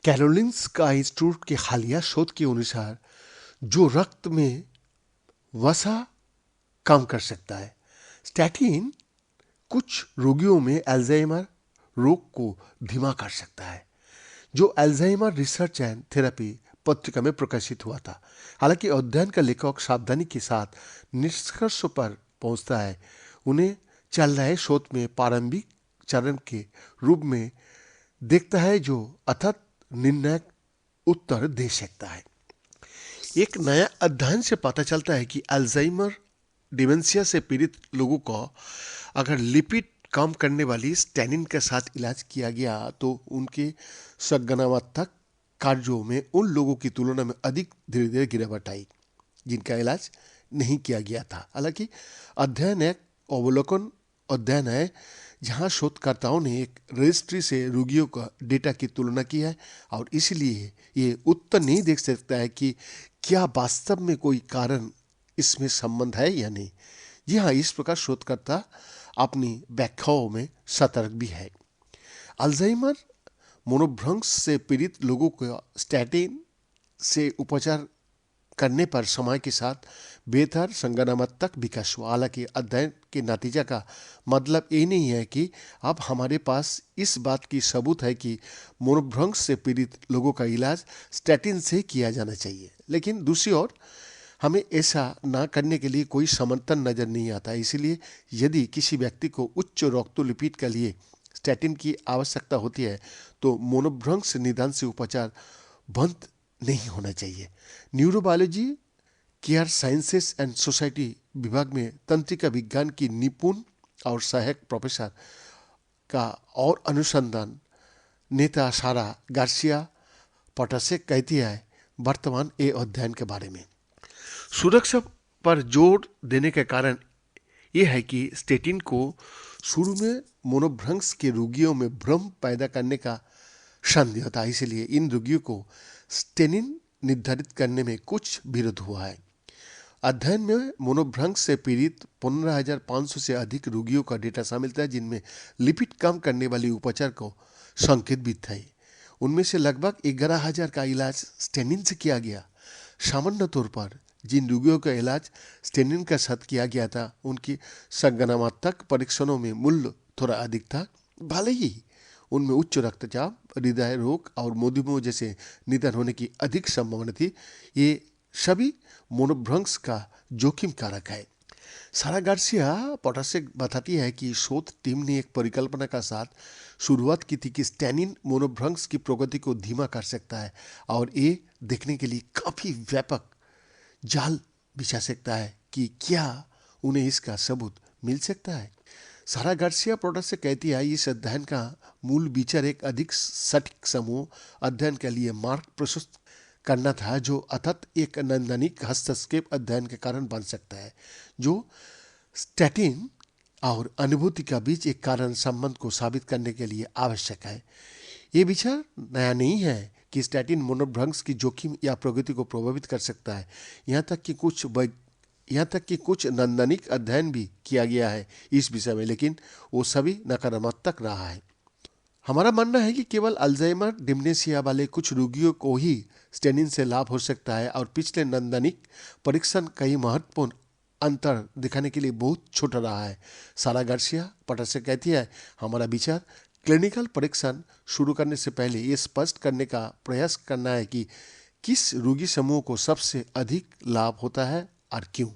कैरोलिन्स्का institute के हालिया शोध के अनुसार जो रक्त में वसा कम कर सकता है। स्टैटिन कुछ रोगियों में अल्जाइमर रोग को धीमा कर सकता है, जो अल्जाइमर रिसर्च एंड थेरेपी पत्रिका में प्रकाशित हुआ था। हालांकि अध्ययन का लेखक सावधानी के साथ निष्कर्ष पर पहुंचता है, उन्हें चल रहे शोध में प्रारंभिक चरण के रूप में देखता है जो अथक निर्णायक उत्तर दे सकता है। एक नया अध्ययन से पता चलता है कि अल्जाइमर डिमेंशिया से पीड़ित लोगों को अगर लिपिड कम करने वाली स्टेनिन के साथ इलाज किया गया तो उनके संगठनात्मक कार्यों में उन लोगों की तुलना में अधिक धीरे धीरे गिरावट आई जिनका इलाज नहीं किया गया था। हालांकि अध्ययन एक अवलोकन अध्ययन है जहां शोधकर्ताओं ने एक रजिस्ट्री से रोगियों का डेटा की तुलना की है और इसलिए ये उत्तर नहीं देख सकता है कि क्या वास्तव में कोई कारण इसमें संबंध है या नहीं। जी हाँ, इस प्रकार शोधकर्ता अपनी व्याख्याओं में सतर्क भी है। अल्जाइमर मनोभ्रंश से पीड़ित लोगों को स्टैटिन से उपचार करने पर समय के साथ बेहतर संगठनात्मक विकास हुआ। हालांकि अध्ययन के नतीजा का मतलब ये नहीं है कि अब हमारे पास इस बात की सबूत है कि मनोभ्रंश से पीड़ित लोगों का इलाज स्टैटिन से किया जाना चाहिए, लेकिन दूसरी ओर हमें ऐसा ना करने के लिए कोई समर्थन नजर नहीं आता। इसलिए यदि किसी व्यक्ति को उच्च रक्तलिपिड के लिए स्टैटिन की आवश्यकता होती है तो मनोभ्रंश निदान से उपचार बंद नहीं होना चाहिए। Neurobiology care sciences and society विभाग में तंत्रिका विज्ञान की निपुण और सहायक प्रोफेसर का और अनुसंधान नेता सारा गार्सिया पोटासेक कहती है वर्तमान ए अध्ययन के बारे में। सुरक्षा पर जोर देने का कारण यह है कि स्टैटिन को शुरू में मनोभ्रंश के रोगियों में भ्रम पैदा करने का संदेह था, इसलिए इन रोगियों को स्टेनिन निर्धारित करने में कुछ विरोध हुआ है। अध्ययन में मनोभ्रंश से पीड़ित 15,500 से अधिक रोगियों का डेटा शामिल था जिनमें लिपिड कम करने वाली उपचार को संकेत भी थे। उनमें से लगभग 11,000 का इलाज स्टेनिन से किया गया। सामान्य तौर पर जिन रोगियों का इलाज स्टेनिन के साथ किया गया था उनकी संगठनात्मक परीक्षणों में मूल्य थोड़ा अधिक था। भले ही उनमें उच्च रक्तचाप, हृदय रोग और मधुमेह जैसे निधन होने की अधिक संभावना थी, ये सभी मनोभ्रंश का जोखिम कारक है। सारा गार्सिया पोटासेक बताती है कि शोध टीम ने एक परिकल्पना का साथ शुरुआत की थी कि स्टेनिन मनोभ्रंश की प्रगति को धीमा कर सकता है और ये देखने के लिए काफी व्यापक जाल बिछा सकता है कि क्या उन्हें इसका सबूत मिल सकता है। सारा गार्सिया पोटासेक कहती है इस अध्ययन का मूल विचार एक अधिक सटीक समूह अध्ययन के लिए मार्ग प्रशस्त करना था जो अथत एक नैदानिक हस्तक्षेप अध्ययन के कारण बन सकता है जो स्टैटिन और अनुभूति का बीच एक कारण संबंध को साबित करने के लिए आवश्यक है। ये विचार नया नहीं है कि स्टैटिन मनोभ्रंश की जोखिम या प्रगति को प्रभावित कर सकता है। यहाँ तक कि कुछ नैदानिक अध्ययन भी किया गया है इस विषय में, लेकिन वो सभी नकारात्मक रहा है। हमारा मानना है कि केवल अल्जाइमर डिमेंशिया वाले कुछ रोगियों को ही स्टेनिन से लाभ हो सकता है और पिछले नैदानिक परीक्षण कई महत्वपूर्ण अंतर दिखाने के लिए बहुत छोटा रहा है। सारा गार्सिया पोटासेक कहती है हमारा विचार क्लिनिकल परीक्षण शुरू करने से पहले ये स्पष्ट करने का प्रयास करना है कि किस रोगी समूह को सबसे अधिक लाभ होता है और क्यों।